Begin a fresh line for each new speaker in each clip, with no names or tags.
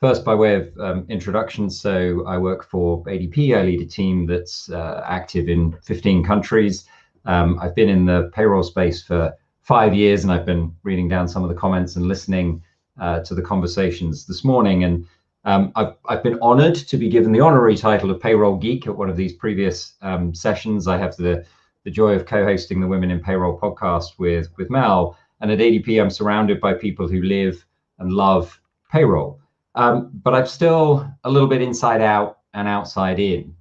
First, by way of introduction, so I work for ADP. I lead a team that's active in 15 countries. I've been in the payroll space for 5 years, and I've been reading down some of the comments and listening to the conversations this morning. And I've been honored to be given the honorary title of Payroll Geek at one of these previous sessions. I have the joy of co-hosting the Women in Payroll podcast with Mel. And at ADP, I'm surrounded by people who live and love payroll. But I'm still a little bit inside out and outside in.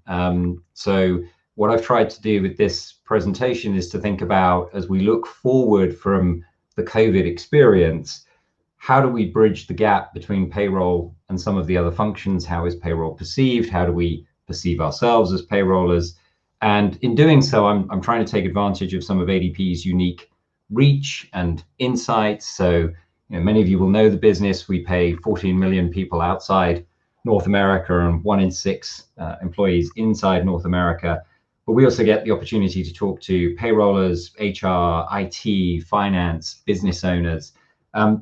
So what I've tried to do with this presentation is to think about, as we look forward from the COVID experience, how do we bridge the gap between payroll and some of the other functions? How is payroll perceived? How do we perceive ourselves as payrollers? And in doing so, I'm trying to take advantage of some of ADP's unique reach and insights. So many of you will know the business. We pay 14 million people outside North America and 1 in 6 employees inside North America. But we also get the opportunity to talk to payrollers, HR, IT, finance, business owners.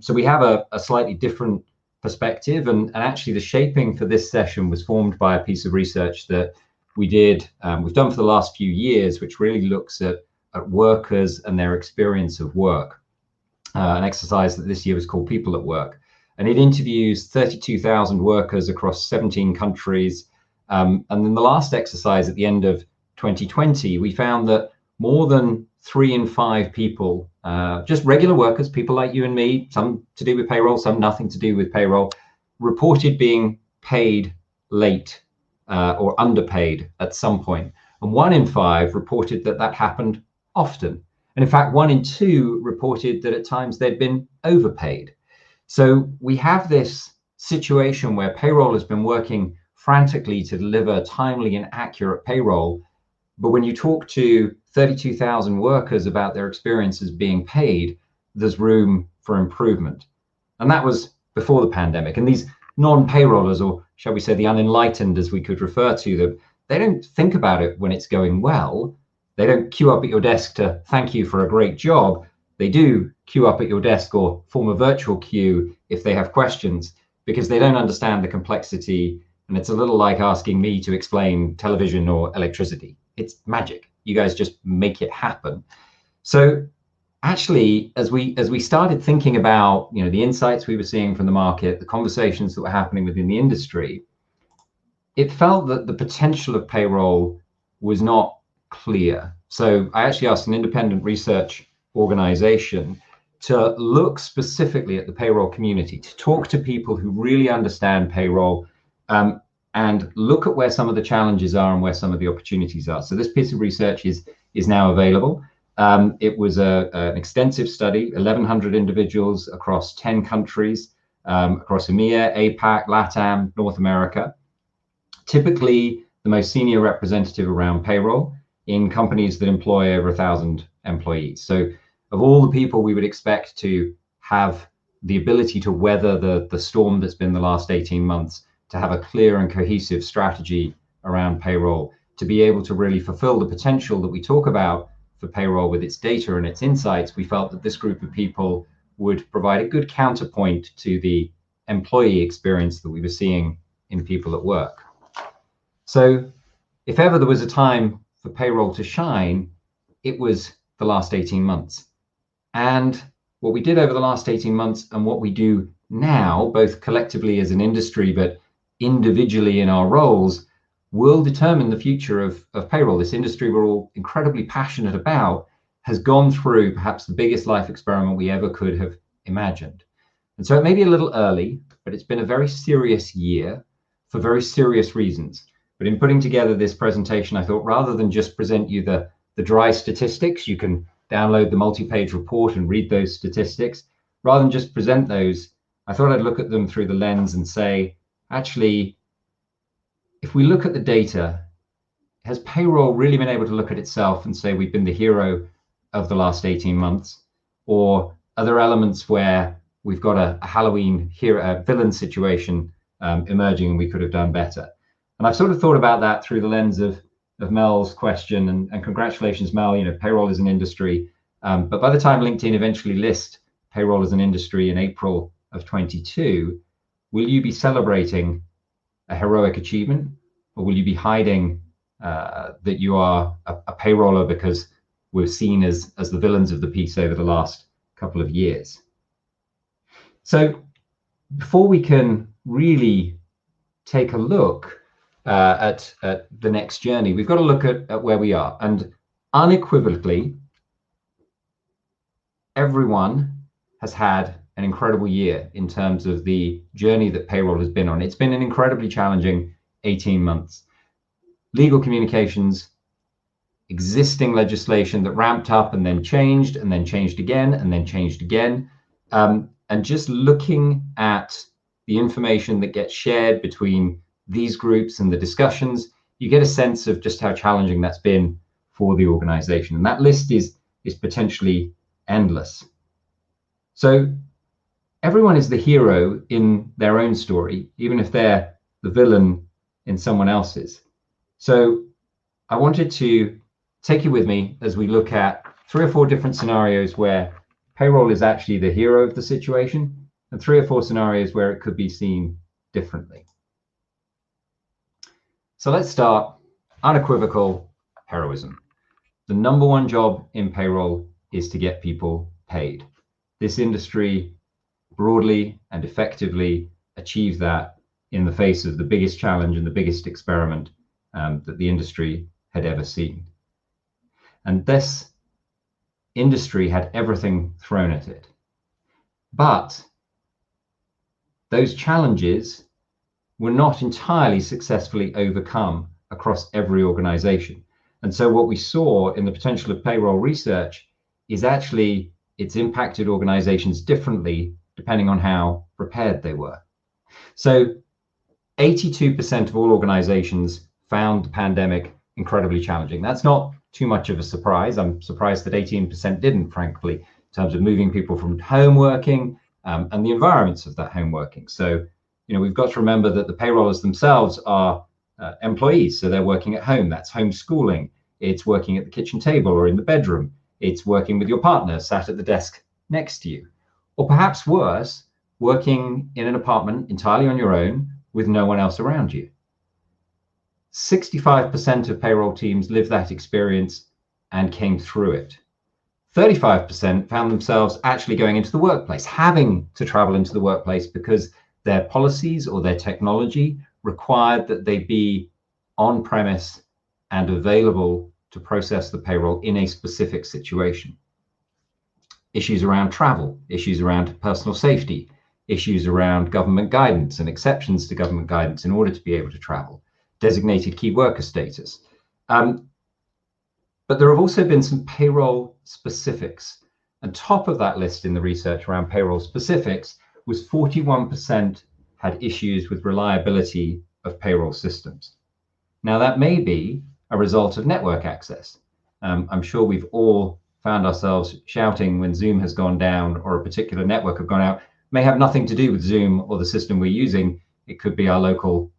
So we have a slightly different perspective. And actually, the shaping for this session was formed by a piece of research that we've done for the last few years, which really looks at workers and their experience of work. An exercise that this year was called People at Work. And it interviews 32,000 workers across 17 countries. And in the last exercise at the end of 2020, we found that more than 3 in 5 people, just regular workers, people like you and me, some to do with payroll, some nothing to do with payroll, reported being paid late or underpaid at some point. And 1 in 5 reported that happened often. And in fact, 1 in 2 reported that at times they'd been overpaid. So we have this situation where payroll has been working frantically to deliver timely and accurate payroll. But when you talk to 32,000 workers about their experiences being paid, there's room for improvement. And that was before the pandemic. And these non-payrollers, or shall we say the unenlightened, as we could refer to them, they don't think about it when it's going well. They don't queue up at your desk to thank you for a great job. They do queue up at your desk or form a virtual queue if they have questions, because they don't understand the complexity. And it's a little like asking me to explain television or electricity. It's magic. You guys just make it happen. So actually, as we started thinking about the insights we were seeing from the market, the conversations that were happening within the industry, it felt that the potential of payroll was not clear. So I actually asked an independent research organization to look specifically at the payroll community, to talk to people who really understand payroll, and look at where some of the challenges are and where some of the opportunities are. So this piece of research is now available. It was an extensive study, 1,100 individuals across 10 countries, across EMEA, APAC, LATAM, North America. Typically, the most senior representative around payroll in companies that employ over 1,000 employees. So of all the people we would expect to have the ability to weather the storm that's been the last 18 months, to have a clear and cohesive strategy around payroll, to be able to really fulfill the potential that we talk about for payroll with its data and its insights, we felt that this group of people would provide a good counterpoint to the employee experience that we were seeing in People at Work. So if ever there was a time for payroll to shine, it was the last 18 months. And what we did over the last 18 months and what we do now, both collectively as an industry, but individually in our roles, will determine the future of payroll. This industry we're all incredibly passionate about has gone through perhaps the biggest life experiment we ever could have imagined. And so it may be a little early, but it's been a very serious year for very serious reasons. But in putting together this presentation, I thought rather than just present you the dry statistics, you can download the multi-page report and read those statistics. Rather than just present those, I thought I'd look at them through the lens and say, actually, if we look at the data, has payroll really been able to look at itself and say we've been the hero of the last 18 months? Or are there elements where we've got a Halloween hero, villain situation emerging and we could have done better? And I've sort of thought about that through the lens of Mel's question, and congratulations, Mel. Payroll is an industry, but by the time LinkedIn eventually lists payroll as an industry in April of 22, Will you be celebrating a heroic achievement, or will you be hiding that you are a payroller because we're seen as the villains of the piece over the last couple of years? So before we can really take a look at the next journey, we've got to look at where we are. And unequivocally, everyone has had an incredible year in terms of the journey that payroll has been on. It's been an incredibly challenging 18 months. Legal communications, existing legislation that ramped up and then changed again and then changed again. And just looking at the information that gets shared between these groups and the discussions, you get a sense of just how challenging that's been for the organization. And that list is potentially endless. So everyone is the hero in their own story, even if they're the villain in someone else's. So I wanted to take you with me as we look at 3 or 4 different scenarios where payroll is actually the hero of the situation, and 3 or 4 scenarios where it could be seen differently. So let's start unequivocal heroism. The number 1 job in payroll is to get people paid. This industry broadly and effectively achieved that in the face of the biggest challenge and the biggest experiment that the industry had ever seen. And this industry had everything thrown at it. But those challenges were not entirely successfully overcome across every organization. And so what we saw in the potential of payroll research is actually it's impacted organizations differently depending on how prepared they were. So 82% of all organizations found the pandemic incredibly challenging. That's not too much of a surprise. I'm surprised that 18% didn't, frankly, in terms of moving people from home working and the environments of that home working. So, we've got to remember that the payrollers themselves are employees. So they're working at home. That's homeschooling. It's working at the kitchen table or in the bedroom. It's working with your partner sat at the desk next to you. Or perhaps worse, working in an apartment entirely on your own with no one else around you. 65% of payroll teams lived that experience and came through it. 35% found themselves actually going into the workplace, having to travel into the workplace because their policies or their technology required that they be on premise and available to process the payroll in a specific situation. Issues around travel, issues around personal safety, issues around government guidance and exceptions to government guidance in order to be able to travel, designated key worker status. But there have also been some payroll specifics. And top of that list in the research around payroll specifics was 41% had issues with reliability of payroll systems. Now that may be a result of network access. I'm sure we've all found ourselves shouting when Zoom has gone down or a particular network have gone out. May have nothing to do with Zoom or the system we're using. It could be our local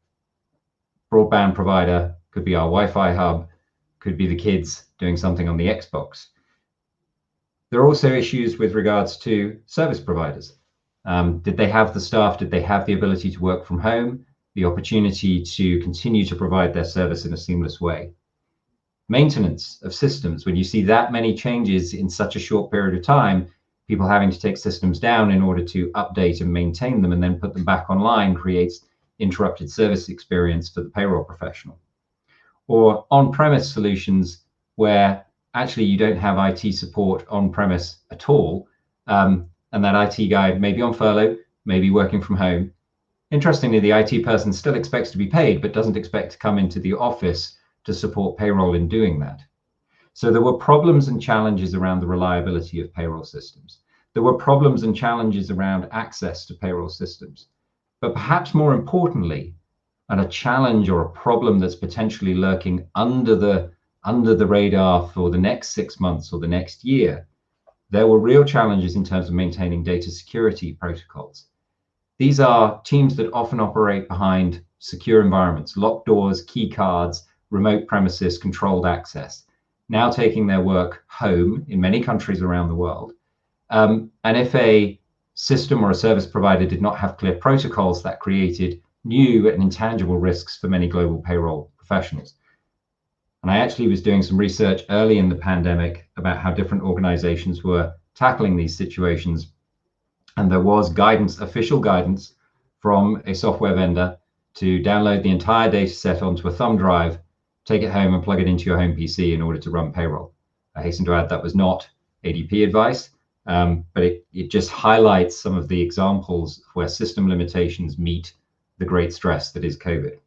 broadband provider, could be our Wi-Fi hub, could be the kids doing something on the Xbox. There are also issues with regards to service providers. Did they have the staff? Did they have the ability to work from home? The opportunity to continue to provide their service in a seamless way? Maintenance of systems. When you see that many changes in such a short period of time, people having to take systems down in order to update and maintain them and then put them back online creates interrupted service experience for the payroll professional. Or on-premise solutions where actually you don't have IT support on-premise at all, and that IT guy may be on furlough, may be working from home. Interestingly, the IT person still expects to be paid, but doesn't expect to come into the office to support payroll in doing that. So there were problems and challenges around the reliability of payroll systems. There were problems and challenges around access to payroll systems. But perhaps more importantly, and a challenge or a problem that's potentially lurking under the radar for the next 6 months or the next year, there were real challenges in terms of maintaining data security protocols. These are teams that often operate behind secure environments, locked doors, key cards, remote premises, controlled access, now taking their work home in many countries around the world. And if a system or a service provider did not have clear protocols, that created new and intangible risks for many global payroll professionals. And I actually was doing some research early in the pandemic about how different organizations were tackling these situations. And there was guidance, official guidance from a software vendor to download the entire data set onto a thumb drive, take it home and plug it into your home PC in order to run payroll. I hasten to add that was not ADP advice, but it just highlights some of the examples where system limitations meet the great stress that is COVID.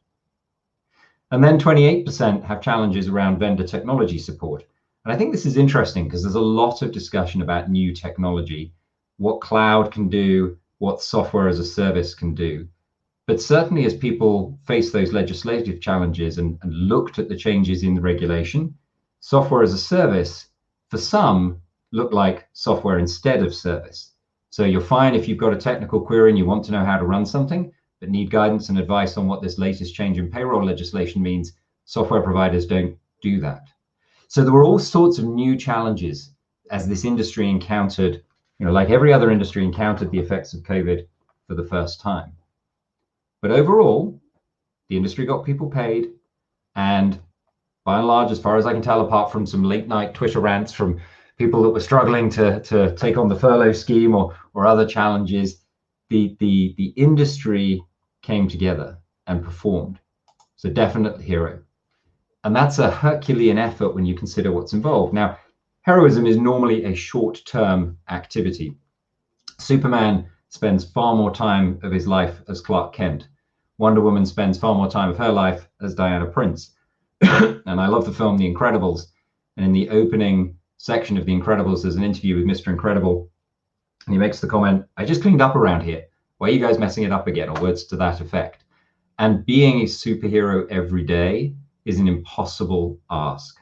And then 28% have challenges around vendor technology support. And I think this is interesting because there's a lot of discussion about new technology, what cloud can do, what software as a service can do. But certainly as people face those legislative challenges and looked at the changes in the regulation, software as a service, for some, look like software instead of service. So you're fine if you've got a technical query and you want to know how to run something, but need guidance and advice on what this latest change in payroll legislation means. Software providers don't do that. So there were all sorts of new challenges as this industry encountered, like every other industry, encountered the effects of COVID for the first time. But overall, the industry got people paid, and by and large, as far as I can tell, apart from some late night Twitter rants from people that were struggling to take on the furlough scheme or other challenges, the industry came together and performed. So definitely hero. And that's a Herculean effort when you consider what's involved. Now, heroism is normally a short-term activity. Superman spends far more time of his life as Clark Kent. Wonder Woman spends far more time of her life as Diana Prince. And I love the film The Incredibles. And in the opening section of The Incredibles, there's an interview with Mr. Incredible. And he makes the comment, "I just cleaned up around here. Why are you guys messing it up again?" Or words to that effect. And being a superhero every day is an impossible ask.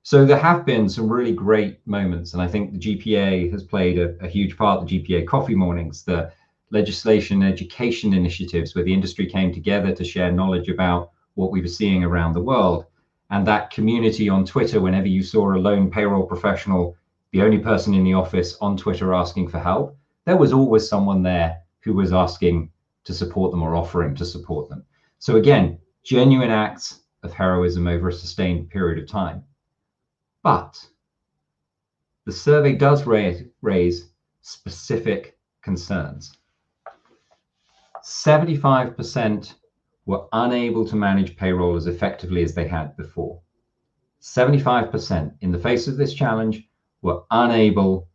So there have been some really great moments, and I think the GPA has played a huge part. The GPA coffee mornings, the legislation education initiatives where the industry came together to share knowledge about what we were seeing around the world. And that community on Twitter, whenever you saw a lone payroll professional, the only person in the office on Twitter asking for help, there was always someone there who was asking to support them or offering to support them. So again, genuine acts of heroism over a sustained period of time. But the survey does raise specific concerns. 75% were unable to manage payroll as effectively as they had before. 75% in the face of this challenge were unable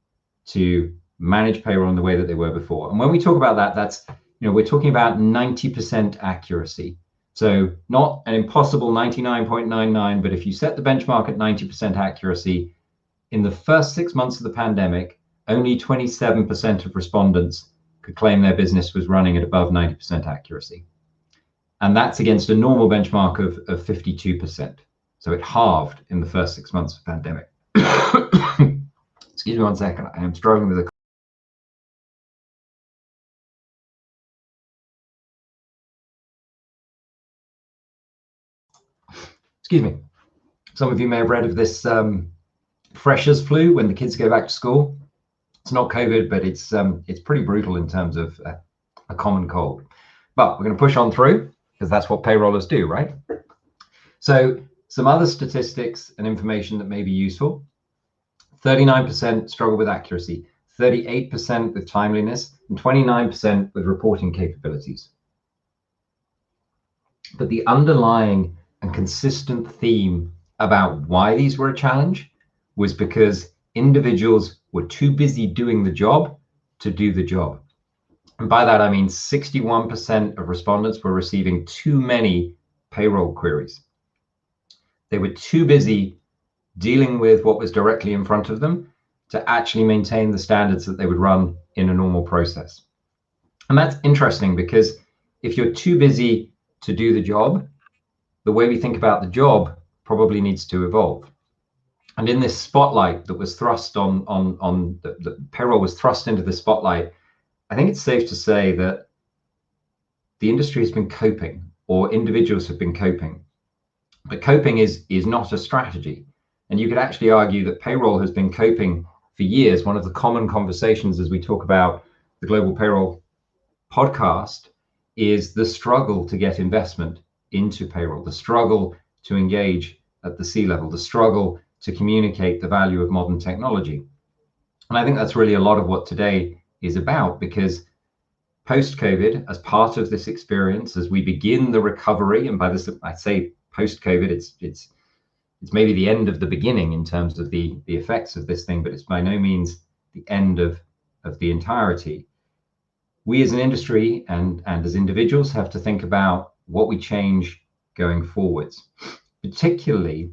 to manage payroll in the way that they were before. And when we talk about that, that's, we're talking about 90% accuracy. So not an impossible 99.99, but if you set the benchmark at 90% accuracy, in the first 6 months of the pandemic, only 27% of respondents could claim their business was running at above 90% accuracy. And that's against a normal benchmark of 52%. So it halved in the first 6 months of the pandemic. Excuse me 1 second, I am struggling with a Excuse me. Some of you may have read of this freshers flu when the kids go back to school. It's not COVID, but it's pretty brutal in terms of a common cold. But we're going to push on through because that's what payrollers do, right? So some other statistics and information that may be useful. 39% struggle with accuracy, 38% with timeliness, and 29% with reporting capabilities. But the underlying and consistent theme about why these were a challenge was because individuals were too busy doing the job to do the job. And by that, I mean 61% of respondents were receiving too many payroll queries. They were too busy dealing with what was directly in front of them to actually maintain the standards that they would run in a normal process. And that's interesting because if you're too busy to do the job, the way we think about the job probably needs to evolve. And in this spotlight that was thrust on the payroll was thrust into the spotlight, I think it's safe to say that the industry has been coping, or individuals have been coping. But coping is not a strategy. And you could actually argue that payroll has been coping for years, one of the common conversations as we talk about the Global Payroll podcast is the struggle to get investment into payroll, the struggle to engage at the C-level, the struggle to communicate the value of modern technology. And I think that's really a lot of what today is about, because post-COVID, as part of this experience, as we begin the recovery, and by this I say post-COVID, it's maybe the end of the beginning in terms of the effects of this thing, but it's by no means the end of the entirety. We as an industry and as individuals have to think about what we change going forwards, particularly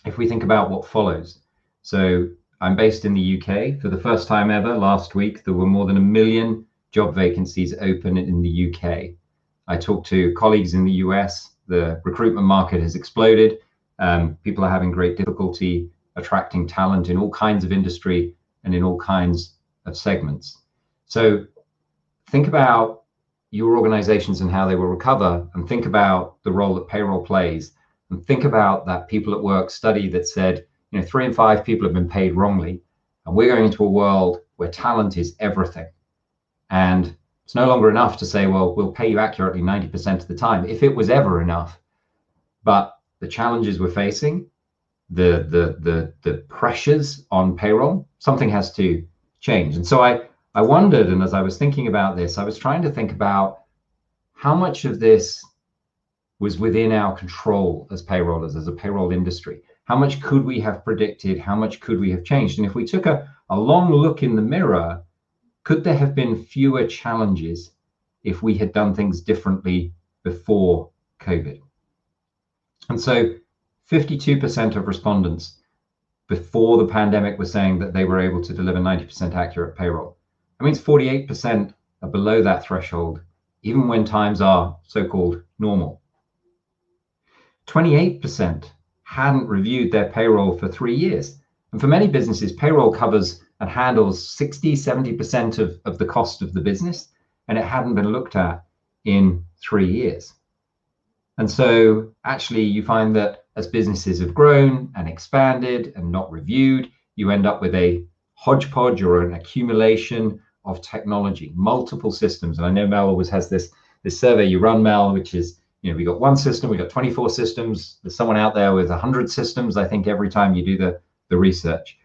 if we think about what follows. So I'm based in the UK. For the first time ever, last week, there were more than 1 million job vacancies open in the UK. I talked to colleagues in the US. The recruitment market has exploded. People are having great difficulty attracting talent in all kinds of industry and in all kinds of segments. So think about your organizations and how they will recover, and think about the role that payroll plays, and think about that people at work study that said, 3 in 5 people have been paid wrongly, and we're going into a world where talent is everything. And it's no longer enough to say, well, we'll pay you accurately 90% of the time, if it was ever enough. But the challenges we're facing, the pressures on payroll, something has to change. And so I wondered, and as I was thinking about this, I was trying to think about how much of this was within our control as payrollers, as a payroll industry. How much could we have predicted? How much could we have changed? And if we took a long look in the mirror, could there have been fewer challenges if we had done things differently before COVID? And so 52% of respondents before the pandemic were saying that they were able to deliver 90% accurate payroll. That means 48% are below that threshold, even when times are so-called normal. 28% hadn't reviewed their payroll for 3 years. And for many businesses, payroll covers and handles 60, 70% of the cost of the business, and it hadn't been looked at in 3 years. And so actually you find that as businesses have grown and expanded and not reviewed, you end up with a hodgepodge or an accumulation of technology, multiple systems. And I know Mel always has this survey you run, Mel, which is, we got one system, we got 24 systems. There's someone out there with 100 systems, I think, every time you do the research.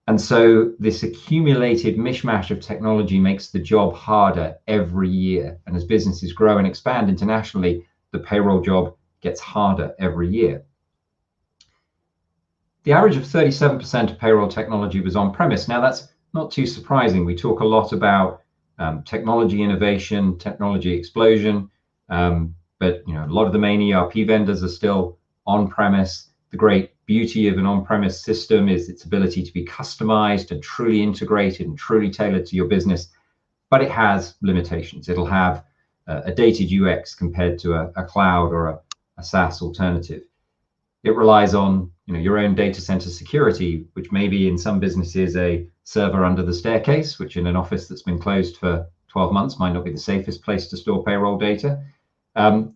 And so this accumulated mishmash of technology makes the job harder every year. And as businesses grow and expand internationally, the payroll job gets harder every year. The average of 37% of payroll technology was on premise. Now that's not too surprising. We talk a lot about technology innovation, technology explosion, but a lot of the main ERP vendors are still on premise. The great beauty of an on-premise system is its ability to be customized and truly integrated and truly tailored to your business, but it has limitations. It'll have a dated UX compared to a cloud or a SaaS alternative. It relies on your own data center security, which may be in some businesses a server under the staircase, which in an office that's been closed for 12 months might not be the safest place to store payroll data. And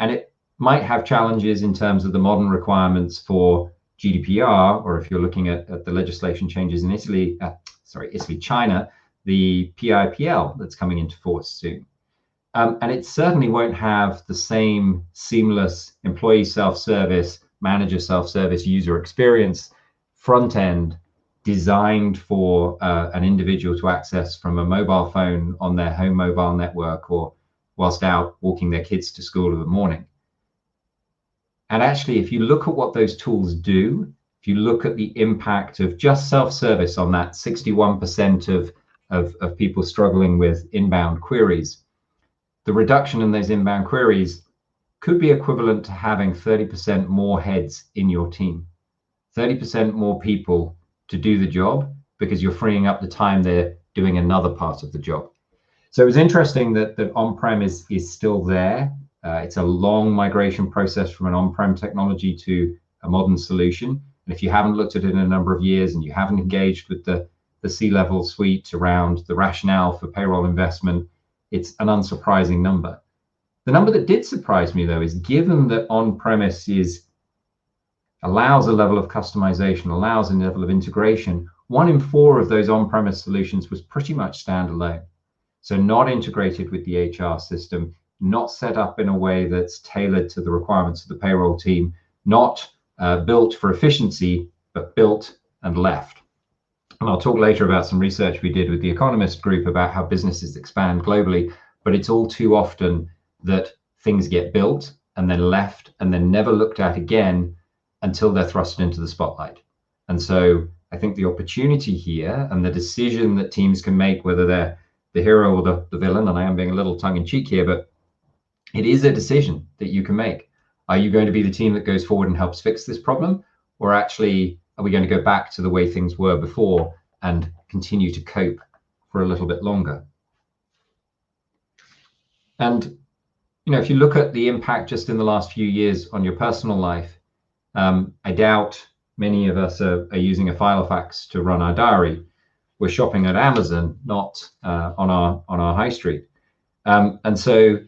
it might have challenges in terms of the modern requirements for GDPR, or if you're looking at the legislation changes in China, the PIPL that's coming into force soon. And it certainly won't have the same seamless employee self-service, manager self-service user experience front end designed for an individual to access from a mobile phone on their home mobile network or whilst out walking their kids to school in the morning. And actually, if you look at what those tools do, if you look at the impact of just self-service on that 61% of people struggling with inbound queries, the reduction in those inbound queries could be equivalent to having 30% more heads in your team, 30% more people to do the job, because you're freeing up the time they're doing another part of the job. So it was interesting that on-prem is still there. It's a long migration process from an on-prem technology to a modern solution. And if you haven't looked at it in a number of years and you haven't engaged with the C-level suite around the rationale for payroll investment, it's an unsurprising number. The number that did surprise me, though, is given that on-premise allows a level of customization, allows a level of integration, 1 in 4 of those on-premise solutions was pretty much standalone. So not integrated with the HR system, not set up in a way that's tailored to the requirements of the payroll team, not built for efficiency, but built and left. And I'll talk later about some research we did with the Economist group about how businesses expand globally, but it's all too often that things get built and then left and then never looked at again until they're thrust into the spotlight. And so I think the opportunity here and the decision that teams can make, whether they're the hero or the villain, and I am being a little tongue-in-cheek here, but it is a decision that you can make. Are you going to be the team that goes forward and helps fix this problem? Or actually, are we going to go back to the way things were before and continue to cope for a little bit longer? And, if you look at the impact just in the last few years on your personal life, I doubt many of us are using a Filofax to run our diary. We're shopping at Amazon, not on our high street. And so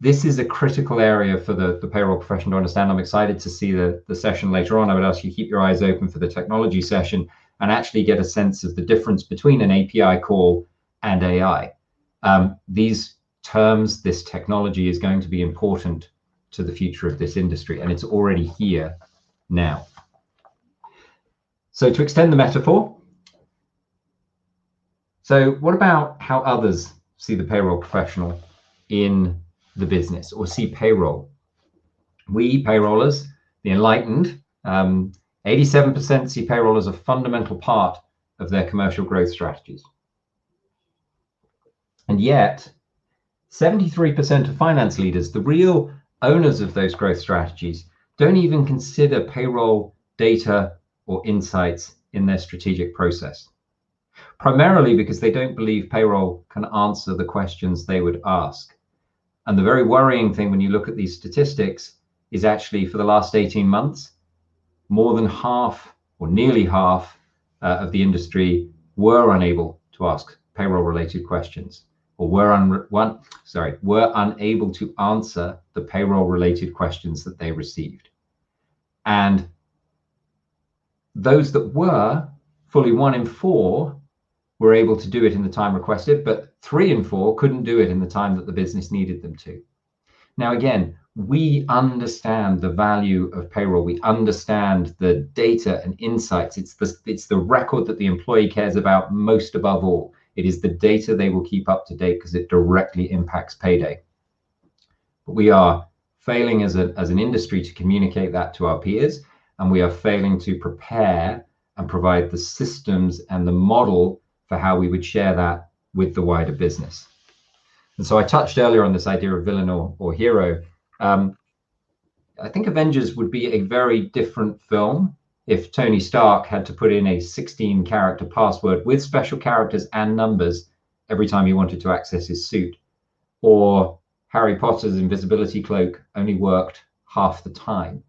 this is a critical area for the payroll profession to understand. I'm excited to see the session later on. I would ask you to keep your eyes open for the technology session and actually get a sense of the difference between an API call and AI. These terms, this technology is going to be important to the future of this industry, and it's already here now. So to extend the metaphor, so what about how others see the payroll professional in the business or see payroll? We payrollers, the enlightened, 87% see payroll as a fundamental part of their commercial growth strategies. And yet, 73% of finance leaders, the real owners of those growth strategies, don't even consider payroll data or insights in their strategic process. Primarily because they don't believe payroll can answer the questions they would ask. And the very worrying thing when you look at these statistics is actually for the last 18 months, more than half or nearly half of the industry were unable to ask payroll related questions, or were unable to answer the payroll related questions that they received. And those that were, fully 1 in 4 were able to do it in the time requested, but 3 in 4 couldn't do it in the time that the business needed them to. Now, again, we understand the value of payroll. We understand the data and insights. It's the record that the employee cares about most above all. It is the data they will keep up to date because it directly impacts payday. But we are failing as an industry to communicate that to our peers, and we are failing to prepare and provide the systems and the model for how we would share that with the wider business. And so I touched earlier on this idea of villain or hero. I think Avengers would be a very different film if Tony Stark had to put in a 16-character password with special characters and numbers every time he wanted to access his suit, or Harry Potter's invisibility cloak only worked half the time.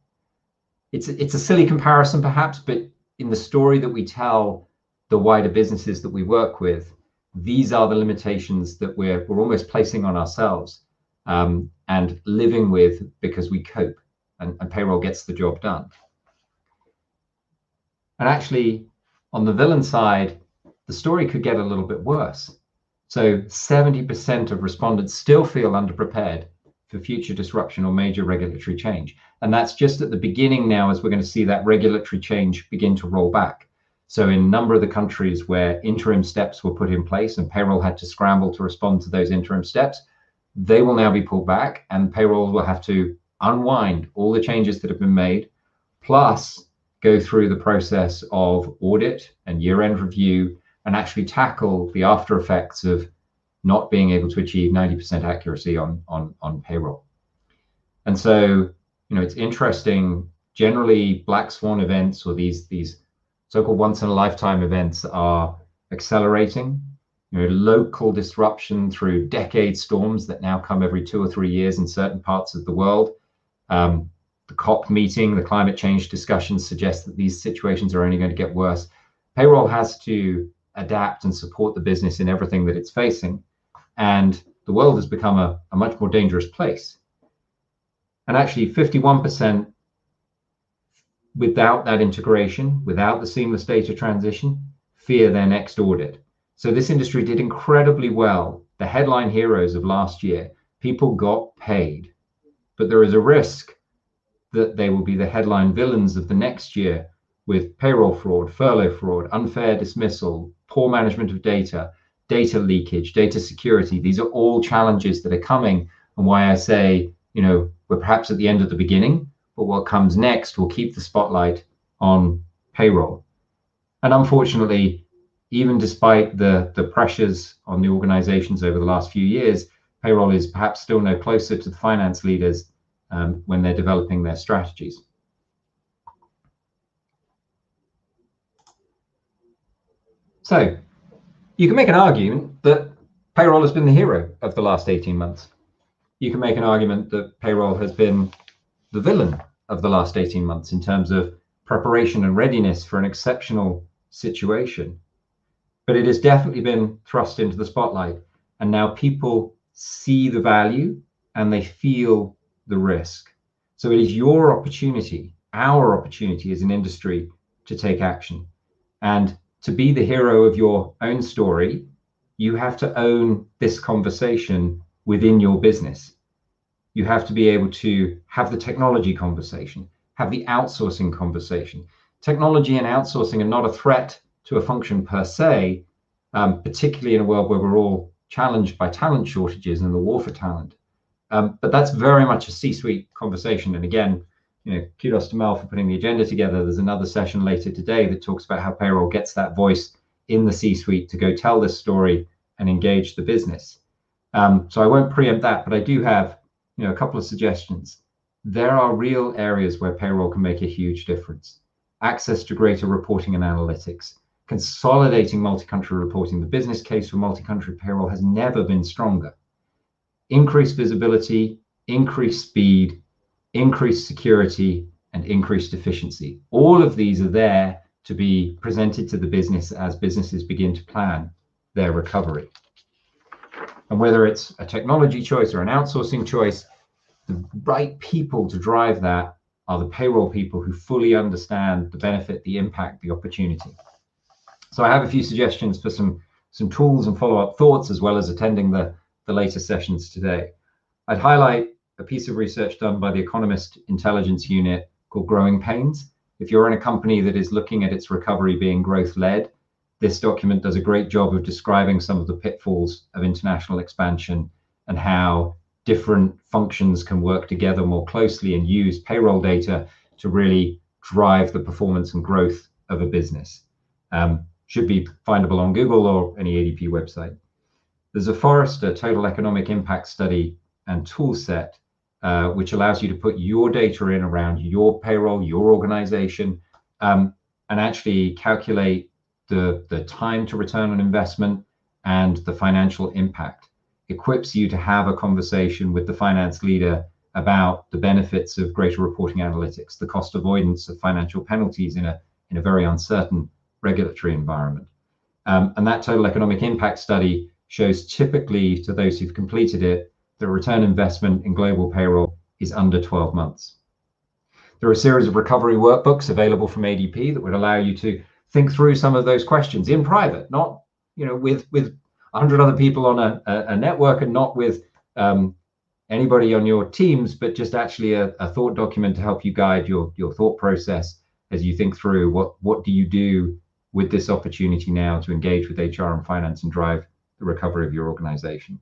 It's a silly comparison perhaps, but in the story that we tell the wider businesses that we work with, these are the limitations that we're almost placing on ourselves and living with because we cope, and payroll gets the job done. And actually, on the villain side, the story could get a little bit worse. So 70% of respondents still feel underprepared for future disruption or major regulatory change. And that's just at the beginning now, as we're going to see that regulatory change begin to roll back. So in a number of the countries where interim steps were put in place and payroll had to scramble to respond to those interim steps, they will now be pulled back, and payroll will have to unwind all the changes that have been made, plus go through the process of audit and year-end review and actually tackle the after effects of not being able to achieve 90% accuracy on payroll. And so, it's interesting, generally black swan events or these so-called once-in-a-lifetime events are accelerating. Local disruption through decade storms that now come every 2 or 3 years in certain parts of the world. The COP meeting, the climate change discussions suggest that these situations are only going to get worse. Payroll has to adapt and support the business in everything that it's facing. And the world has become a much more dangerous place. And actually 51% without that integration, without the seamless data transition, fear their next audit. So this industry did incredibly well. The headline heroes of last year, people got paid, but there is a risk that they will be the headline villains of the next year with payroll fraud, furlough fraud, unfair dismissal, poor management of data, data leakage, data security. These are all challenges that are coming, and why I say, we're perhaps at the end of the beginning, but what comes next will keep the spotlight on payroll. And unfortunately, even despite the pressures on the organizations over the last few years, payroll is perhaps still no closer to the finance leaders when they're developing their strategies. So you can make an argument that payroll has been the hero of the last 18 months. You can make an argument that payroll has been the villain of the last 18 months in terms of preparation and readiness for an exceptional situation. But it has definitely been thrust into the spotlight, and now people see the value and they feel the risk. So it is your opportunity, our opportunity as an industry, to take action. And to be the hero of your own story, you have to own this conversation within your business. You have to be able to have the technology conversation, have the outsourcing conversation. Technology and outsourcing are not a threat to a function per se, particularly in a world where we're all challenged by talent shortages and the war for talent. But that's very much a C-suite conversation. And again, kudos to Mel for putting the agenda together. There's another session later today that talks about how payroll gets that voice in the C-suite to go tell this story and engage the business. So I won't preempt that, but I do have a couple of suggestions. There are real areas where payroll can make a huge difference. Access to greater reporting and analytics, consolidating multi-country reporting. The business case for multi-country payroll has never been stronger. Increased visibility, increased speed, increased security, and increased efficiency. All of these are there to be presented to the business as businesses begin to plan their recovery. And whether it's a technology choice or an outsourcing choice, the right people to drive that are the payroll people who fully understand the benefit, the impact, the opportunity. So I have a few suggestions for some tools and follow-up thoughts, as well as attending the later sessions today. I'd highlight a piece of research done by the Economist Intelligence Unit called Growing Pains. If you're in a company that is looking at its recovery being growth-led, this document does a great job of describing some of the pitfalls of international expansion and how different functions can work together more closely and use payroll data to really drive the performance and growth of a business. Should be findable on Google or any ADP website. There's a Forrester Total Economic Impact Study and tool set, which allows you to put your data in around your payroll, your organization, and actually calculate the time to return on investment and the financial impact. Equips you to have a conversation with the finance leader about the benefits of greater reporting analytics, the cost avoidance of financial penalties in a very uncertain regulatory environment. And that total economic impact study shows typically, to those who've completed it, the return investment in global payroll is under 12 months. There are a series of recovery workbooks available from ADP that would allow you to think through some of those questions in private, not with 100 other people on a network, and not with anybody on your teams, but just actually a thought document to help you guide your thought process as you think through what do you do with this opportunity now to engage with HR and finance and drive the recovery of your organization.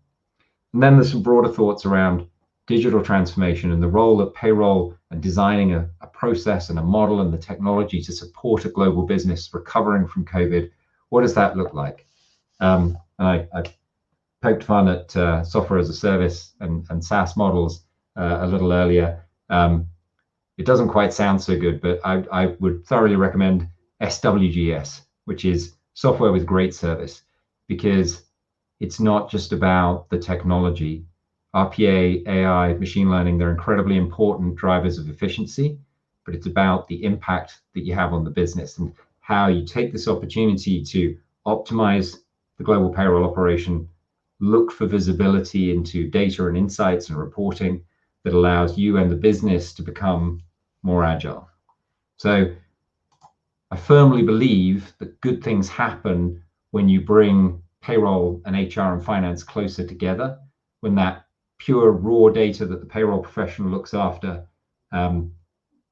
And then there's some broader thoughts around digital transformation and the role of payroll and designing a process and a model and the technology to support a global business recovering from COVID. What does that look like? And I poked fun at software as a service and SaaS models a little earlier. It doesn't quite sound so good, but I would thoroughly recommend SWGS, which is software with great service, because it's not just about the technology. RPA, AI, machine learning, they're incredibly important drivers of efficiency, but it's about the impact that you have on the business and how you take this opportunity to optimize the global payroll operation, look for visibility into data and insights and reporting that allows you and the business to become more agile. So I firmly believe that good things happen when you bring payroll and HR and finance closer together, when that pure raw data that the payroll professional looks after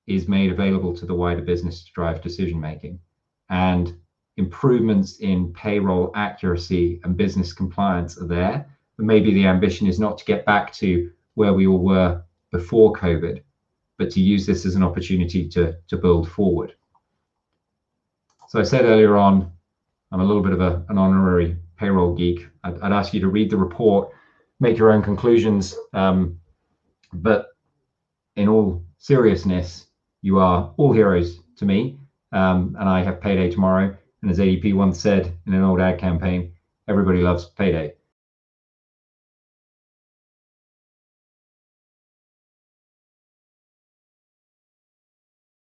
is made available to the wider business to drive decision making. And improvements in payroll accuracy and business compliance are there. But maybe the ambition is not to get back to where we all were before COVID, but to use this as an opportunity to build forward. So I said earlier on, I'm a little bit of an honorary payroll geek. I'd ask you to read the report, make your own conclusions. But in all seriousness, you are all heroes to me. And I have payday tomorrow. And as ADP once said in an old ad campaign, everybody loves payday.